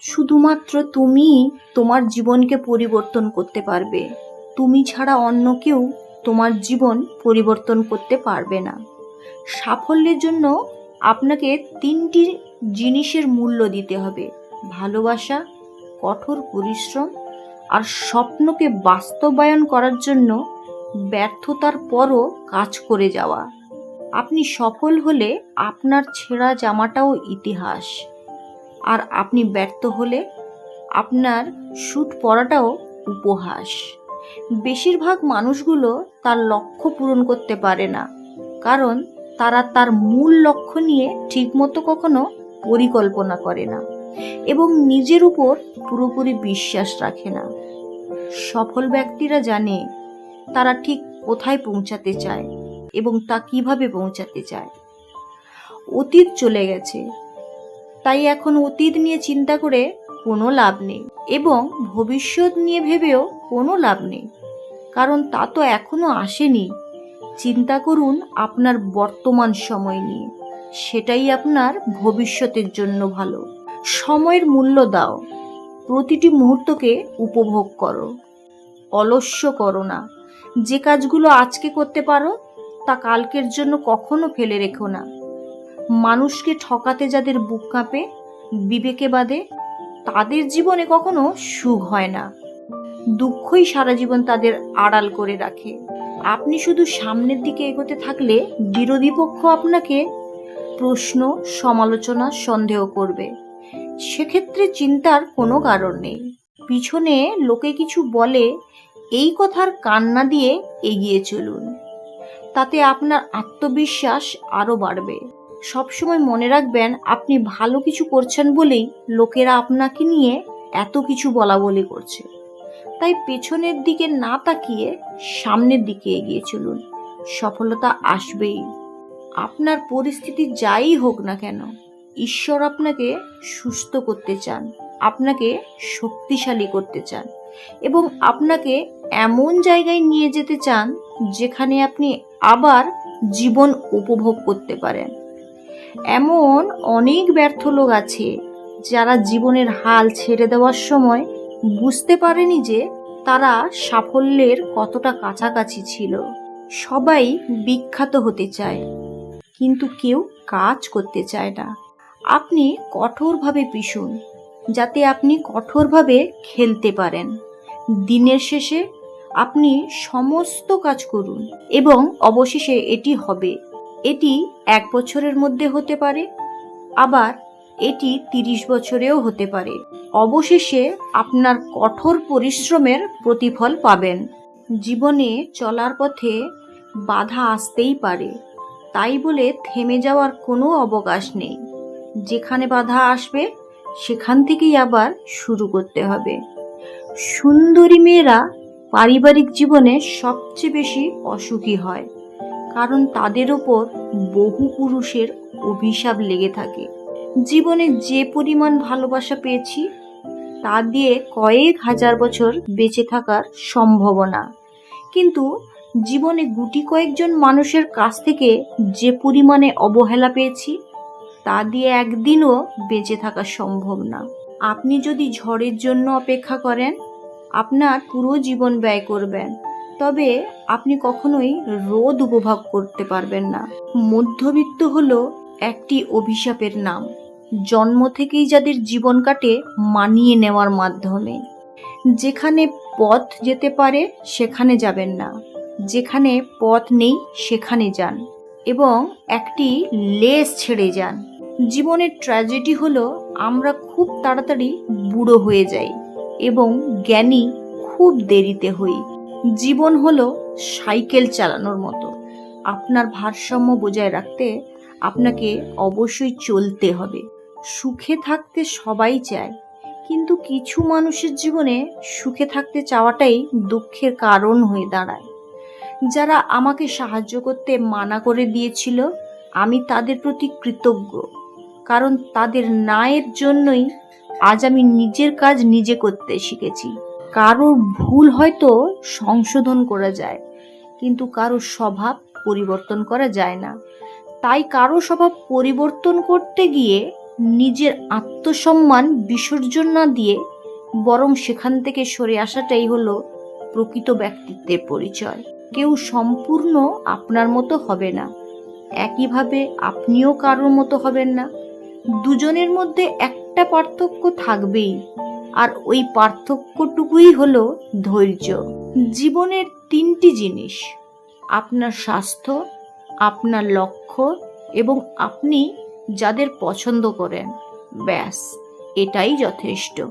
শুধুমাত্র তুমিই তোমার জীবনকে পরিবর্তন করতে পারবে। তুমি ছাড়া অন্য কেউ তোমার জীবন পরিবর্তন করতে পারবে না। সাফল্যের জন্য আপনাকে 3টি জিনিসের মূল্য দিতে হবে: ভালোবাসা, কঠোর পরিশ্রম আর স্বপ্নকে বাস্তবায়ন করার জন্য ব্যর্থতার পরও কাজ করে যাওয়া। আপনি সফল হলে আপনার ছেঁড়া জামাটাও ইতিহাস, আর আপনি ব্যর্থ হলে আপনার স্যুট পরাটাও উপহাস। বেশিরভাগ মানুষগুলো তার লক্ষ্য পূরণ করতে পারে না, কারণ তারা তার মূল লক্ষ্য নিয়ে ঠিকমতো কখনো পরিকল্পনা করে না এবং নিজের উপর পুরোপুরি বিশ্বাস রাখে না। সফল ব্যক্তিরা জানে তারা ঠিক কোথায় পৌঁছাতে চায় এবং তা কিভাবে পৌঁছাতে চায়। অতীত চলে গেছে, তাই এখন অতীত নিয়ে চিন্তা করে কোনো লাভ নেই এবং ভবিষ্যৎ নিয়ে ভেবেও কোনো লাভ নেই, কারণ তা তো এখনো আসেনি। চিন্তা করুন আপনার বর্তমান সময় নিয়ে, সেটাই আপনার ভবিষ্যতের জন্য ভালো। সময়ের মূল্য দাও, প্রতিটি মুহূর্তকে উপভোগ করো, অলস্য করো না। যে কাজগুলো আজকে করতে পারো তা কালকের জন্য কখনো ফেলে রেখো না। মানুষকে ঠকাতে যাদের বুক কাঁপে, বিবেকে বাঁধে, তাদের জীবনে কখনো সুখ হয় না। দুঃখই সারা জীবন তাদের আড়াল করে রাখে। আপনি শুধু সামনের দিকে এগোতে থাকলে বিরোধী পক্ষ আপনাকে প্রশ্ন, সমালোচনা, সন্দেহ করবে। সেক্ষেত্রে চিন্তার কোনো কারণ নেই। পিছনে লোকে কিছু বলে এই কথার কান্না দিয়ে এগিয়ে চলুন, তাতে আপনার আত্মবিশ্বাস আরও বাড়বে। সবসময় মনে রাখবেন, আপনি ভালো কিছু করছেন বলেই লোকেরা আপনাকে নিয়ে এত কিছু বলা বলি করছে। তাই পেছনের দিকে না তাকিয়ে সামনের দিকে এগিয়ে চলুন, সফলতা আসবেই। আপনার পরিস্থিতি যাই হোক না কেন, ঈশ্বর আপনাকে সুস্থ করতে চান, আপনাকে শক্তিশালী করতে চান এবং আপনাকে এমন জায়গায় নিয়ে যেতে চান যেখানে আপনি আবার জীবন উপভোগ করতে পারেন। এমন অনেক ব্যর্থ লোক আছে যারা জীবনের হাল ছেড়ে দেওয়ার সময় বুঝতে পারেনি যে তারা সাফল্যের কতটা কাছাকাছি ছিল। সবাই বিখ্যাত হতে চায়, কিন্তু কেউ কাজ করতে চায় না। আপনি কঠোরভাবে পিষুন, যাতে আপনি কঠোরভাবে খেলতে পারেন। দিনের শেষে আপনি সমস্ত কাজ করুন এবং অবশেষে এটি হবে। এটি 1 বছরের মধ্যে হতে পারে, আবার এটি 30 বছরেও হতে পারে। অবশেষে আপনার কঠোর পরিশ্রমের প্রতিফল পাবেন। জীবনে চলার পথে বাধা আসতেই পারে, তাই বলে থেমে যাওয়ার কোনো অবকাশ নেই। যেখানে বাধা আসবে সেখান থেকেই আবার শুরু করতে হবে। সুন্দরী মেয়েরা পারিবারিক জীবনে সবচেয়ে বেশি অসুখী হয়, কারণ তাদের ওপর বহু পুরুষের অভিশাপ লেগে থাকে। জীবনে যে পরিমাণ ভালোবাসা পেয়েছি তা দিয়ে কয়েক হাজার বছর বেঁচে থাকার সম্ভাবনা, কিন্তু জীবনে গুটি কয়েকজন মানুষের কাছ থেকে যে পরিমাণে অবহেলা পেয়েছি তা দিয়ে একদিনও বেঁচে থাকা সম্ভব না। আপনি যদি ঝড়ের জন্য অপেক্ষা করেন, আপনার পুরো জীবন ব্যয় করবেন, তবে আপনি কখনোই রোদ উপভোগ করতে পারবেন না। মধ্যবিত্ত হলো একটি অভিশাপের নাম, জন্ম থেকেই যাদের জীবন কাটে মানিয়ে নেওয়ার মাধ্যমে। যেখানে পথ যেতে পারে সেখানে যাবেন না, যেখানে পথ নেই সেখানে যান এবং একটি লেজ ছেড়ে যান। জীবনের ট্র্যাজেডি হলো আমরা খুব তাড়াতাড়ি বুড়ো হয়ে যাই এবং জ্ঞানী খুব দেরিতে হই। জীবন হলো সাইকেল চালানোর মতো, আপনার ভারসাম্য বজায় রাখতে আপনাকে অবশ্যই চলতে হবে। সুখে থাকতে সবাই চায়, কিন্তু কিছু মানুষের জীবনে সুখে থাকতে চাওয়াটাই দুঃখের কারণ হয়ে দাঁড়ায়। যারা আমাকে সাহায্য করতে মানা করে দিয়েছিল, আমি তাদের প্রতি কৃতজ্ঞ, কারণ তাদের ন্যায়ের জন্যই আজ আমি নিজের কাজ নিজে করতে শিখেছি। কারোর ভুল হয়তো সংশোধন করা যায়, কিন্তু কারোর স্বভাব পরিবর্তন করা যায় না। তাই কারো স্বভাব পরিবর্তন করতে গিয়ে নিজের আত্মসম্মান বিসর্জন না দিয়ে বরং সেখান থেকে সরে আসাটাই হলো প্রকৃত ব্যক্তিত্বের পরিচয়। কেউ সম্পূর্ণ আপনার মতো হবে না, একইভাবে আপনিও কারোর মতো হবেন না। দুজনের মধ্যে একটা পার্থক্য থাকবেই, আর ওই পার্থক্যটুকুই হলো ধৈর্য। জীবনের তিনটি জিনিস: আপনার স্বাস্থ্য, আপনার লক্ষ্য এবং আপনি যাদের পছন্দ করেন, ব্যাস এটাই যথেষ্ট।